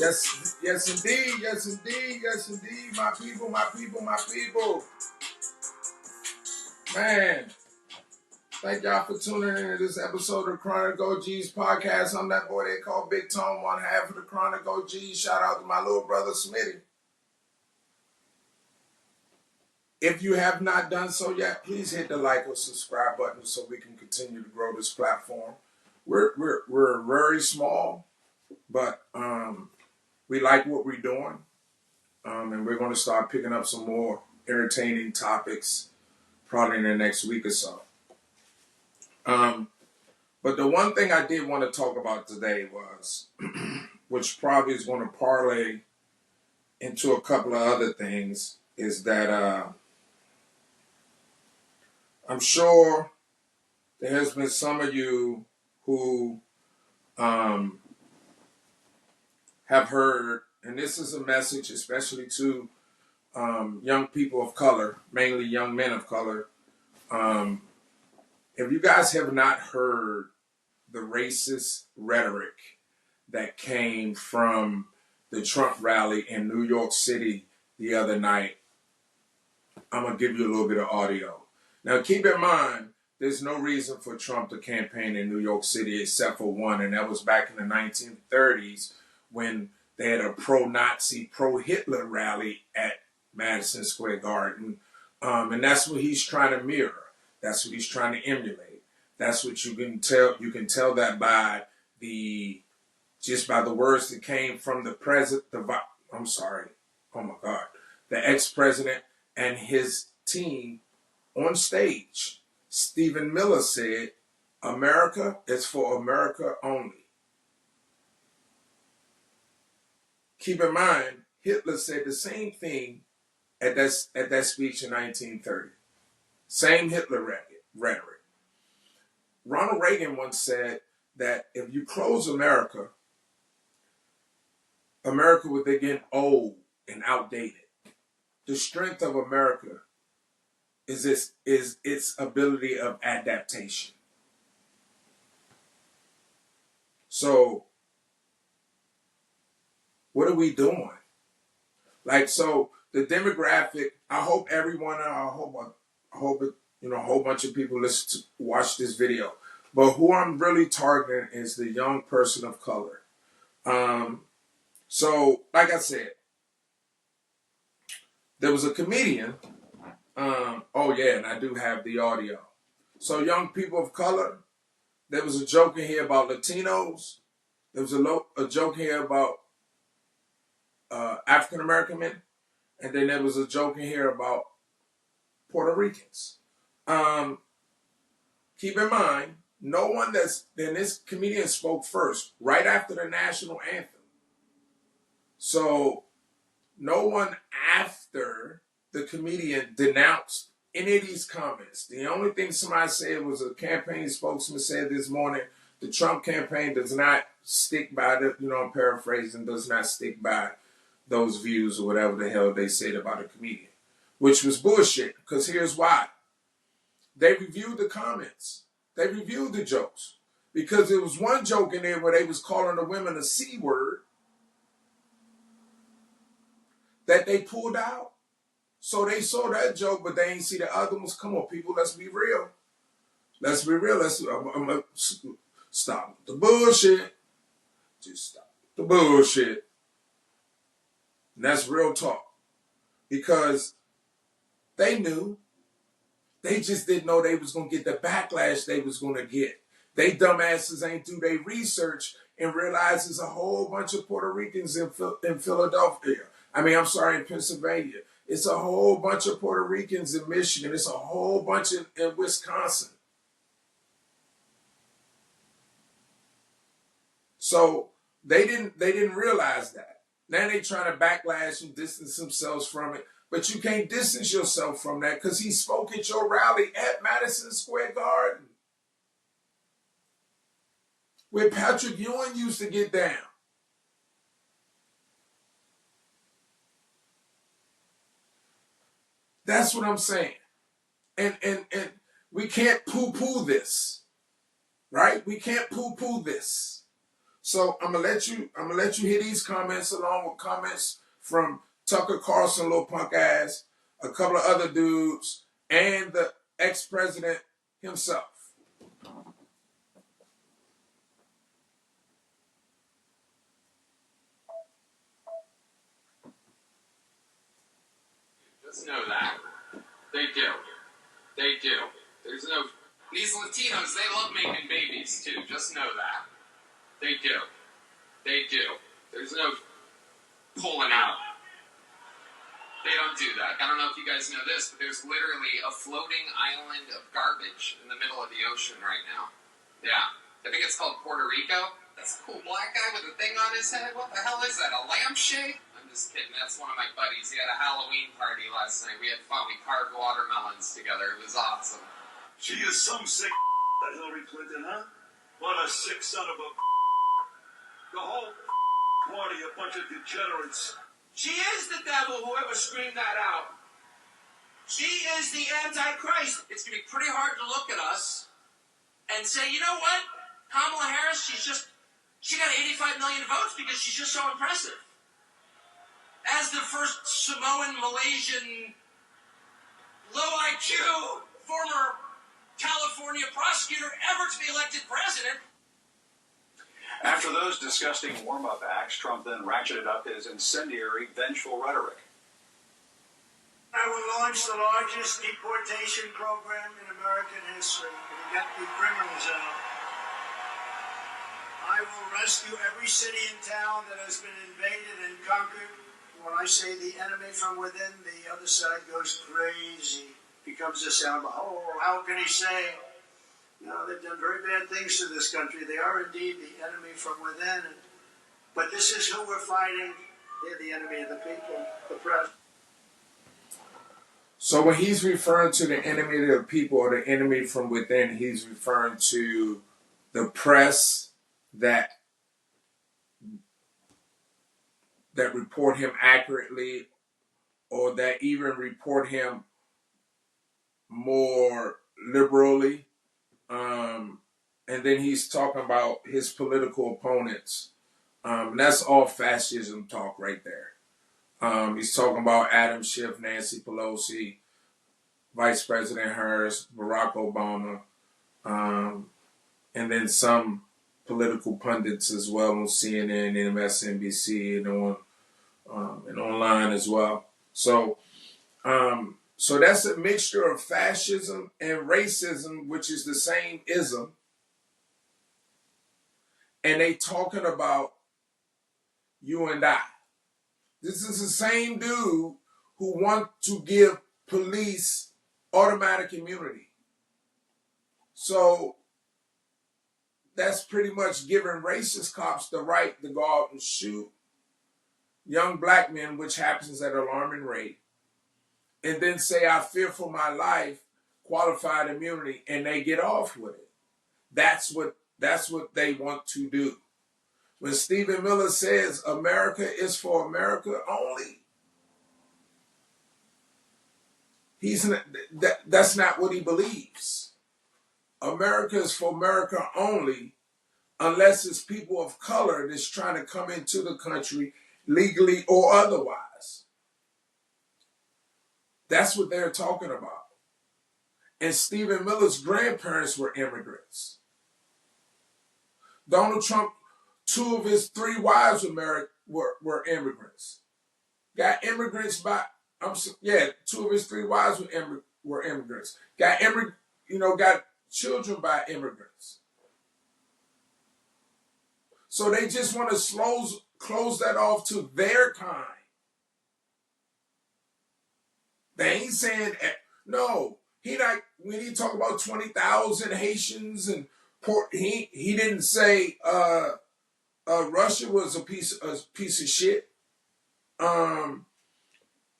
Yes, yes indeed, yes indeed, yes indeed, my people, my people, my people. Man, thank y'all for tuning in to this episode of Chronic OG's podcast. I'm that boy they call Big Tone, one half of the Chronic OGs. Shout out to my little brother Smitty. If you have not done so yet, please hit the like or subscribe button so we can continue to grow this platform. We're very small, but we like what we're doing. And we're going to start picking up some more entertaining topics probably in the next week or so. But the one thing I did want to talk about today was, which probably is going to parlay into a couple of other things, is that I'm sure there has been some of you who have heard, and this is a message especially to young people of color, mainly young men of color. If you guys have not heard the racist rhetoric that came from the Trump rally in New York City the other night, I'm going to give you a little bit of audio. Now, keep in mind, there's no reason for Trump to campaign in New York City except for one, and that was back in the 1930s when they had a pro-Nazi, pro-Hitler rally at Madison Square Garden. And that's what he's trying to mirror. That's what he's trying to emulate. That's what you can tell. You can tell that by the words that came from the president. The ex-president and his team on stage. Stephen Miller said, "America is for America only." Keep in mind, Hitler said the same thing at that speech in 1930. Same Hitler rhetoric. Ronald Reagan once said that if you close America, America would then get old and outdated. The strength of America is its ability of adaptation. So, what are we doing? So the demographic. I hope everyone. I hope it. A whole bunch of people watch this video. But who I'm really targeting is the young person of color. So, like I said, there was a comedian. And I do have the audio. So, young people of color, there was a joke in here about Latinos. There was a joke here about African American men. And then there was a joke in here about Puerto Ricans. Keep in mind, no one this comedian spoke first, right after the national anthem. So, no one after the comedian denounced any of these comments. The only thing somebody said was a campaign spokesman said this morning, the Trump campaign does not stick by I'm paraphrasing, does not stick by those views or whatever the hell they said about a comedian, which was bullshit, because here's why. They reviewed the comments. They reviewed the jokes, because there was one joke in there where they was calling the women a C word that they pulled out. So they saw that joke, but they ain't see the other ones. Come on, people, let's be real. Let's be real. I'm going to stop the bullshit. Just stop the bullshit. And that's real talk. Because they knew. They just didn't know they was going to get the backlash they was going to get. They dumbasses ain't do their research and realize there's a whole bunch of Puerto Ricans in Philadelphia. In Pennsylvania. It's a whole bunch of Puerto Ricans in Michigan. It's a whole bunch in Wisconsin. So they didn't realize that. Now they trying to backlash and distance themselves from it. But you can't distance yourself from that, because he spoke at your rally at Madison Square Garden, where Patrick Ewing used to get down. That's what I'm saying. And we can't poo-poo this, right? We can't poo-poo this. So I'm gonna let you hear these comments along with comments from Tucker Carlson, little punk ass, a couple of other dudes, and the ex-president himself. Just know that. They do. They do. There's no... These Latinos, they love making babies, too. Just know that. They do. They do. There's no pulling out. They don't do that. I don't know if you guys know this, but there's literally a floating island of garbage in the middle of the ocean right now. Yeah. I think it's called Puerto Rico. That's a cool black guy with a thing on his head. What the hell is that? A lampshade? I'm just kidding. That's one of my buddies. He had a Halloween party last night. We had fun. We carved watermelons together. It was awesome. She is some sick that Hillary Clinton, huh? What a sick son of a... The whole party, a bunch of degenerates. She is the devil, whoever screamed that out. She is the Antichrist. It's going to be pretty hard to look at us and say, you know what? Kamala Harris, she got 85 million votes because she's just so impressive. As the first Samoan, Malaysian, low IQ, former California prosecutor ever to be elected president. After those disgusting warm-up acts, Trump then ratcheted up his incendiary, vengeful rhetoric. I will launch the largest deportation program in American history to get the criminals out. I will rescue every city and town that has been invaded and conquered. When I say the enemy from within, the other side goes crazy. Becomes a sound, oh, how can he say? No, they've done very bad things to this country. They are indeed the enemy from within. But this is who we're fighting. They're the enemy of the people, the press. So when he's referring to the enemy of the people or the enemy from within, he's referring to the press that report him accurately or that even report him more liberally. And then he's talking about his political opponents. That's all fascism talk right there. He's talking about Adam Schiff, Nancy Pelosi, Vice President Harris, Barack Obama, and then some political pundits as well on CNN, MSNBC, and online as well. So that's a mixture of fascism and racism, which is the same ism. And they talking about you and I. This is the same dude who want to give police automatic immunity. So that's pretty much giving racist cops the right to go out and shoot young black men, which happens at an alarming rate, and then say, I fear for my life, qualified immunity, and they get off with it. That's what they want to do. When Stephen Miller says America is for America only, that's not what he believes. America is for America only unless it's people of color that's trying to come into the country legally or otherwise. That's what they're talking about. And Stephen Miller's grandparents were immigrants. Donald Trump, 2 of his 3 wives were immigrants. Got immigrants by, 2 of his 3 wives were immigrants. Got children by immigrants. So they just want to close that off to their kind. They ain't saying, no, when he talk about 20,000 Haitians and he didn't say Russia was a piece of shit.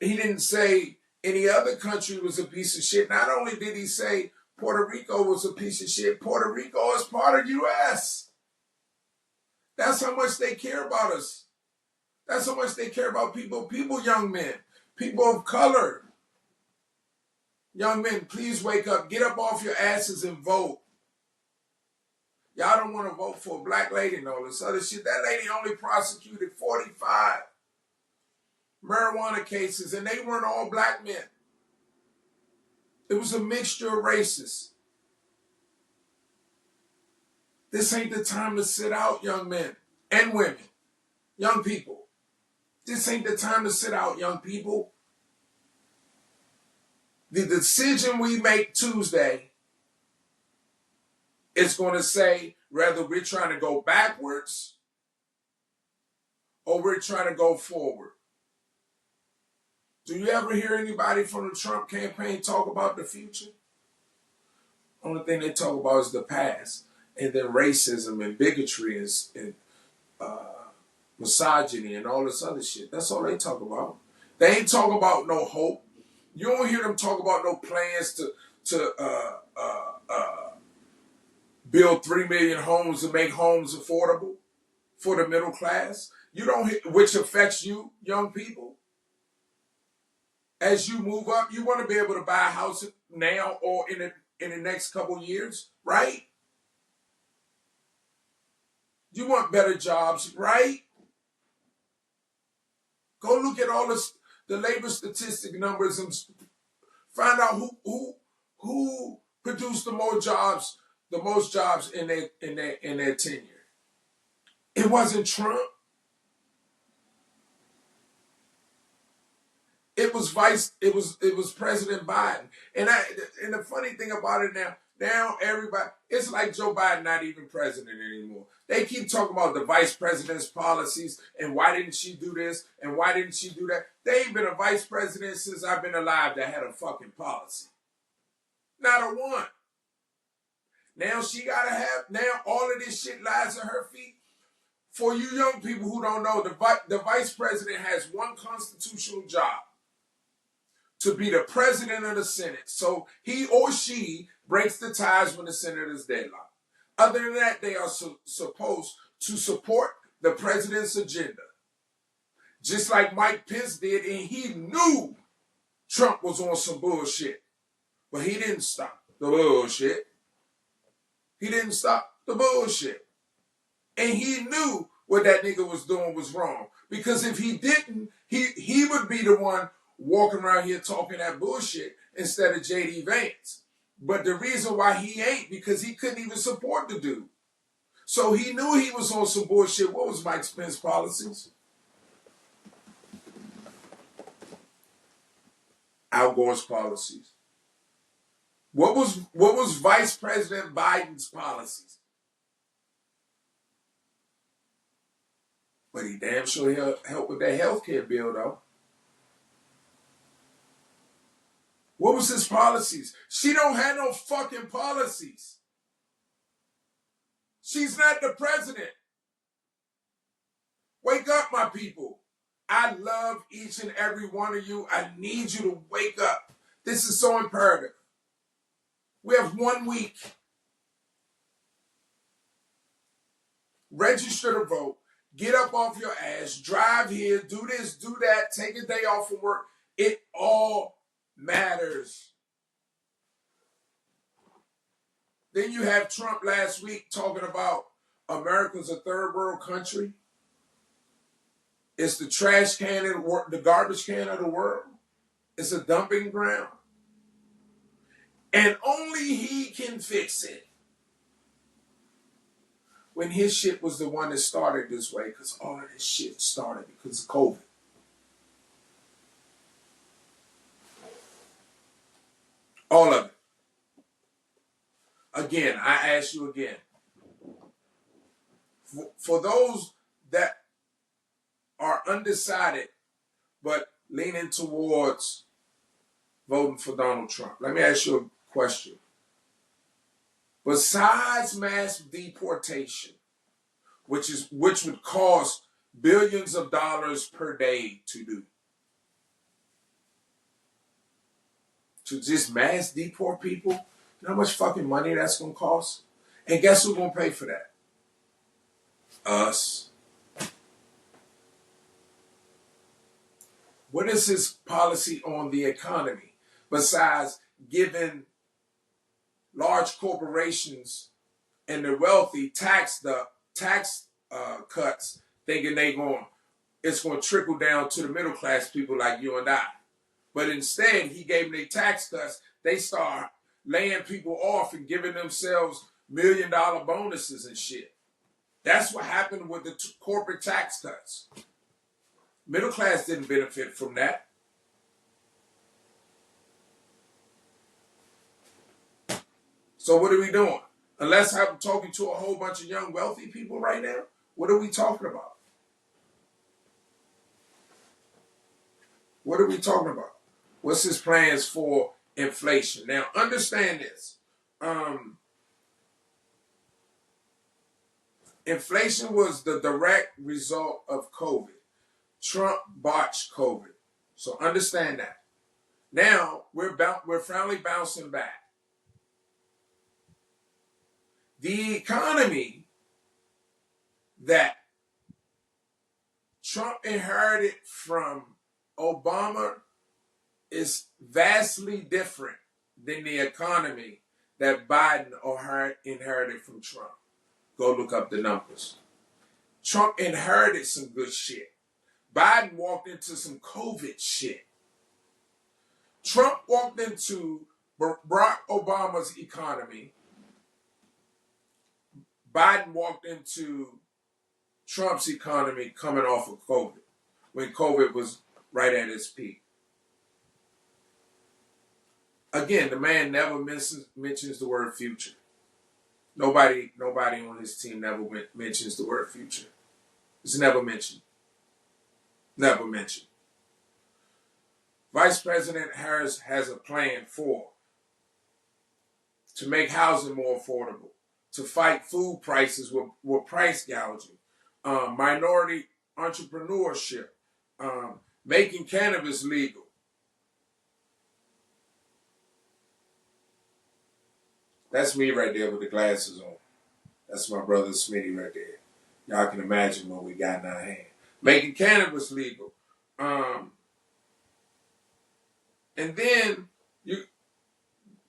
He didn't say any other country was a piece of shit. Not only did he say Puerto Rico was a piece of shit, Puerto Rico is part of U.S. That's how much they care about us. That's how much they care about people, young men, people of color. Young men, please wake up. Get up off your asses and vote. Y'all don't want to vote for a black lady and all this other shit. That lady only prosecuted 45 marijuana cases, and they weren't all black men. It was a mixture of races. This ain't the time to sit out, young men and women, young people. This ain't the time to sit out, young people. The decision we make Tuesday is going to say whether we're trying to go backwards or we're trying to go forward. Do you ever hear anybody from the Trump campaign talk about the future? Only thing they talk about is the past. And then racism and bigotry and misogyny and all this other shit. That's all they talk about. They ain't talk about no hope. You don't hear them talk about no plans to build 3 million homes and make homes affordable for the middle class. You don't hear, which affects you, young people. As you move up, you want to be able to buy a house now or in the next couple of years, right? You want better jobs, right? Go look at all the labor statistic numbers and find out who produced the most jobs in their tenure. It wasn't Trump. It was President Biden. And the funny thing about it now everybody, it's like Joe Biden not even president anymore. They keep talking about the vice president's policies and why didn't she do this and why didn't she do that. They ain't been a vice president since I've been alive that had a fucking policy. Not a one. Now all of this shit lies at her feet. For you young people who don't know, the vice president has one constitutional job: to be the president of the Senate. So he or she breaks the ties when the Senate is deadlocked. Other than that, they are supposed to support the president's agenda. Just like Mike Pence did, and he knew Trump was on some bullshit. But he didn't stop the bullshit. He didn't stop the bullshit. And he knew what that nigga was doing was wrong. Because if he didn't, he would be the one walking around here talking that bullshit instead of J.D. Vance. But the reason why he ain't, because he couldn't even support the dude. So he knew he was on some bullshit. What was Mike Pence's policies? Al Gore's policies. What was Vice President Biden's policies? But he damn sure helped with that health care bill, though. What was his policies? She don't have no fucking policies. She's not the president. Wake up, my people. I love each and every one of you. I need you to wake up. This is so imperative. We have 1 week. Register to vote. Get up off your ass. Drive here. Do this, do that. Take a day off from work. It all matters. Then you have Trump last week talking about America's a third world country. It's the trash can and the garbage can of the world. It's a dumping ground. And only he can fix it. When his shit was the one that started this way, because all of this shit started because of COVID. All of it. Again, I ask you again. For those that are undecided but leaning towards voting for Donald Trump, let me ask you a question. Besides mass deportation, which would cost billions of dollars per day to do, to just mass deport people, you know how much fucking money that's going to cost? And guess who's going to pay for that? Us. What is his policy on the economy besides giving large corporations and the wealthy tax cuts, thinking it's going to trickle down to the middle class people like you and I. But instead, he gave them their tax cuts. They start laying people off and giving themselves $1 million bonuses and shit. That's what happened with the corporate tax cuts. Middle class didn't benefit from that. So what are we doing? Unless I'm talking to a whole bunch of young wealthy people right now, what are we talking about? What are we talking about? What's his plans for inflation? Now, understand this. Inflation was the direct result of COVID. Trump botched COVID. So understand that. Now, we're finally bouncing back. The economy that Trump inherited from Obama is vastly different than the economy that Biden inherited from Trump. Go look up the numbers. Trump inherited some good shit. Biden walked into some COVID shit. Trump walked into Barack Obama's economy. Biden walked into Trump's economy coming off of COVID, when COVID was right at its peak. Again, the man never mentions the word future. Nobody on his team never mentions the word future. It's never mentioned. Never mentioned. Vice President Harris has a plan to make housing more affordable, to fight food prices with price gouging, minority entrepreneurship, making cannabis legal. That's me right there with the glasses on. That's my brother Smitty right there. Y'all can imagine what we got in our hand. Making cannabis legal. And then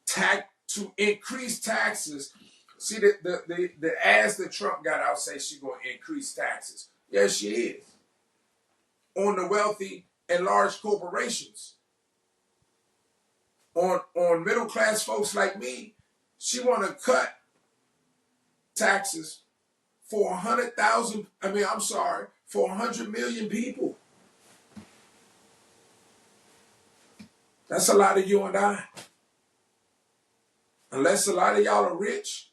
to increase taxes. See, the ads that Trump got out say she's going to increase taxes. Yes, she is. On the wealthy and large corporations. On middle class folks like me, she want to cut taxes for 100 million people. That's a lot of you and I. Unless a lot of y'all are rich,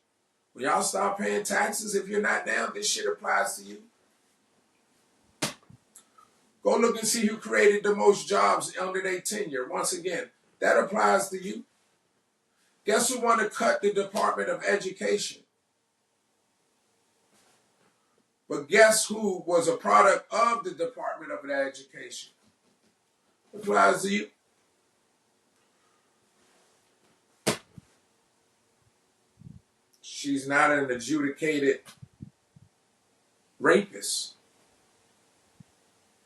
when y'all start paying taxes, if you're not now, this shit applies to you. Go look and see who created the most jobs under their tenure. Once again, that applies to you. Guess who want to cut the Department of Education? But guess who was a product of the Department of Education? Applies to you. She's not an adjudicated rapist.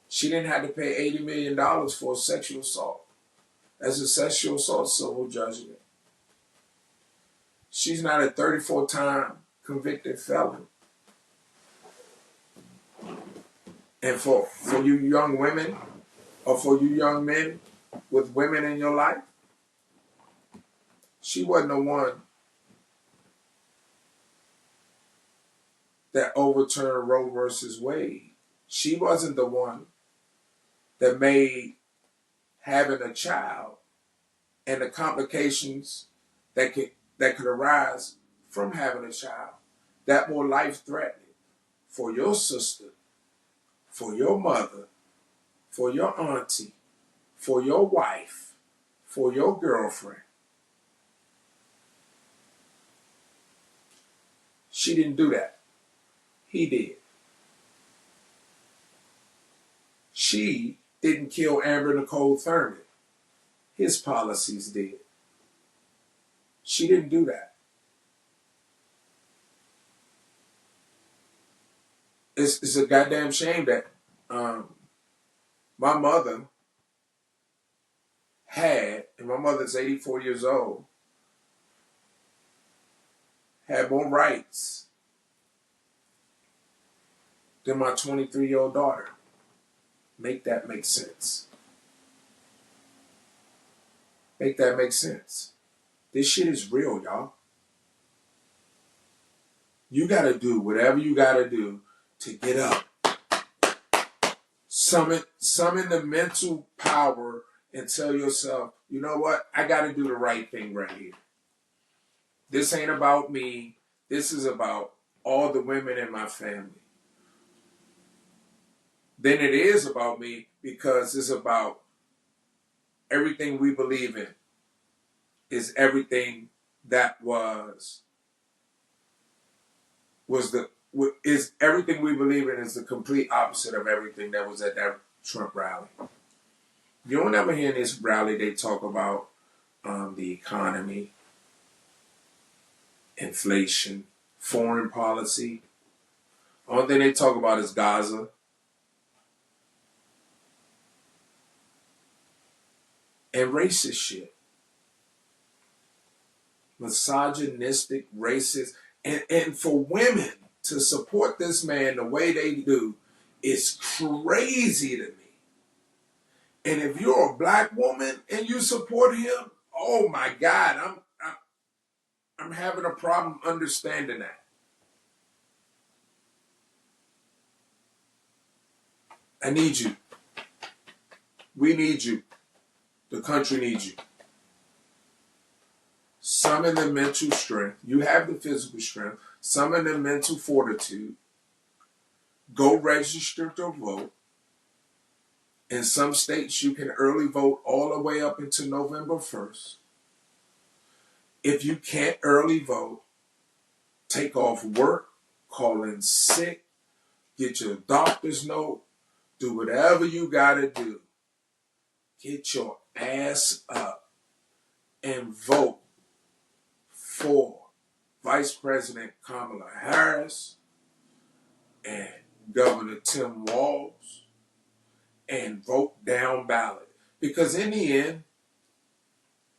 She didn't have to pay $80 million for a sexual assault. That's a sexual assault civil judgment. She's not a 34-time convicted felon. And for you young women, or for you young men with women in your life, she wasn't the one that overturned Roe versus Wade. She wasn't the one that made having a child and the complications that could arise from having a child that more life-threatening for your sister, for your mother, for your auntie, for your wife, for your girlfriend. She didn't do that. He did. She didn't kill Amber Nicole Thurman. His policies did. She didn't do that. It's a goddamn shame that my mother and my mother's 84 years old, have more rights than my 23-year-old daughter. Make that make sense. Make that make sense. This shit is real, y'all. You got to do whatever you got to do to get up. Summon the mental power and tell yourself, you know what? I got to do the right thing right here. This ain't about me. This is about all the women in my family. Then it is about me because it's about everything we believe in is everything that is everything we believe in is the complete opposite of everything that was at that Trump rally. You don't ever hear in this rally they talk about the economy, inflation, foreign policy. Only thing they talk about is Gaza. And racist shit. Misogynistic, racist. And for women to support this man the way they do is crazy to me. And if you're a black woman and you support him, oh my God, I'm having a problem understanding that. I need you. We need you. The country needs you. Summon the mental strength. You have the physical strength. Summon the mental fortitude. Go register to vote. In some states, you can early vote all the way up until November 1st. If you can't early vote, take off work, call in sick, get your doctor's note, do whatever you got to do. Get your ass up and vote for Vice President Kamala Harris and Governor Tim Walz and vote down ballot. Because in the end,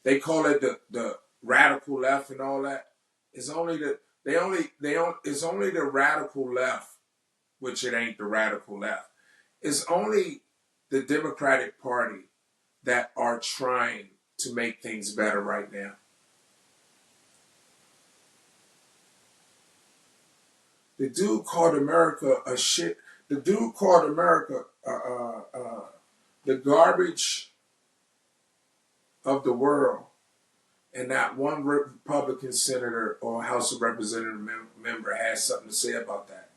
they call it the radical left and all that. It's only it's only the radical left, which it ain't the radical left. It's only the Democratic Party that are trying to make things better right now. The dude called America a shit. The dude called America the garbage of the world. And not one Republican senator or House of Representative member has something to say about that.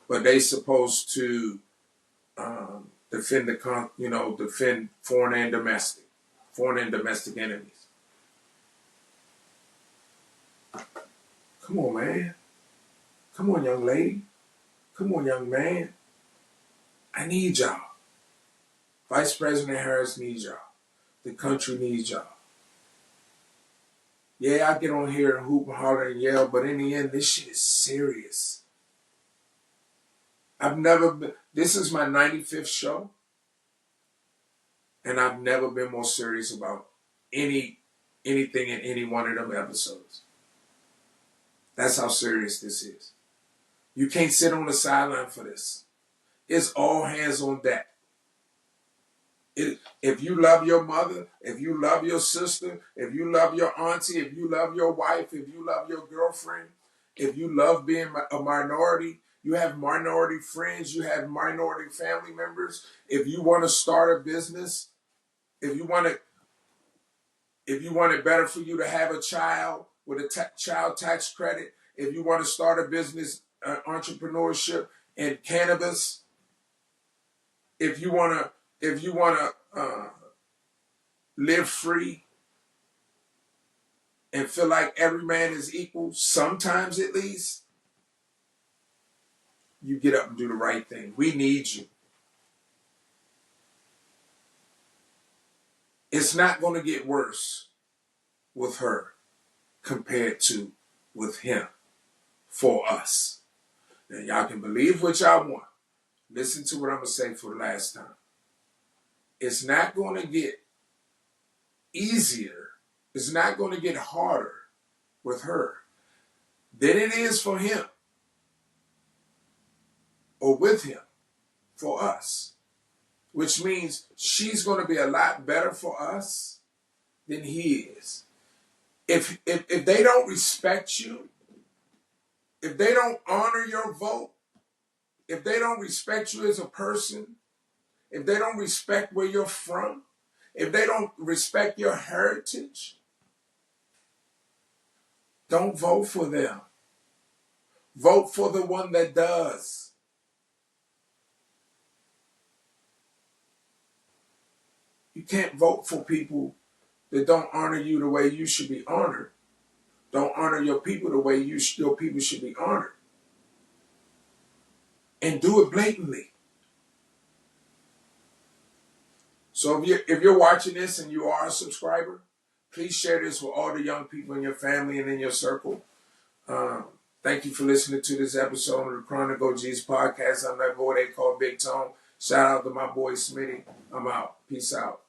But they supposed to defend defend foreign and domestic enemies. Come on, man. Come on, young lady. Come on, young man. I need y'all. Vice President Harris needs y'all. The country needs y'all. Yeah, I get on here and hoop and holler and yell, but in the end, this shit is serious. This is my 95th show, and I've never been more serious about anything in any one of them episodes. That's how serious this is. You can't sit on the sideline for this. It's all hands on deck. If you love your mother, if you love your sister, if you love your auntie, if you love your wife, if you love your girlfriend, if you love being a minority, you have minority friends, you have minority family members. If you want to start a business, if you want it better for you to have a child with a child tax credit, if you want to start a business, entrepreneurship in cannabis, if you want to live free and feel like every man is equal, sometimes at least, you get up and do the right thing. We need you. It's not going to get worse with her compared to with him for us. Now, y'all can believe what y'all want. Listen to what I'm going to say for the last time. It's not going to get easier. It's not going to get harder with her. than it is for him or with him for us. Which means she's going to be a lot better for us than he is. If they don't respect you, if they don't honor your vote, if they don't respect you as a person, if they don't respect where you're from, if they don't respect your heritage, don't vote for them. Vote for the one that does. You can't vote for people that don't honor you the way you should be honored. Don't honor your people the way your people should be honored. And do it blatantly. So if you're watching this and you are a subscriber, please share this with all the young people in your family and in your circle. Thank you for listening to this episode of the Chronic OGs podcast. I'm that boy they call Big Tone. Shout out to my boy Smitty. I'm out. Peace out.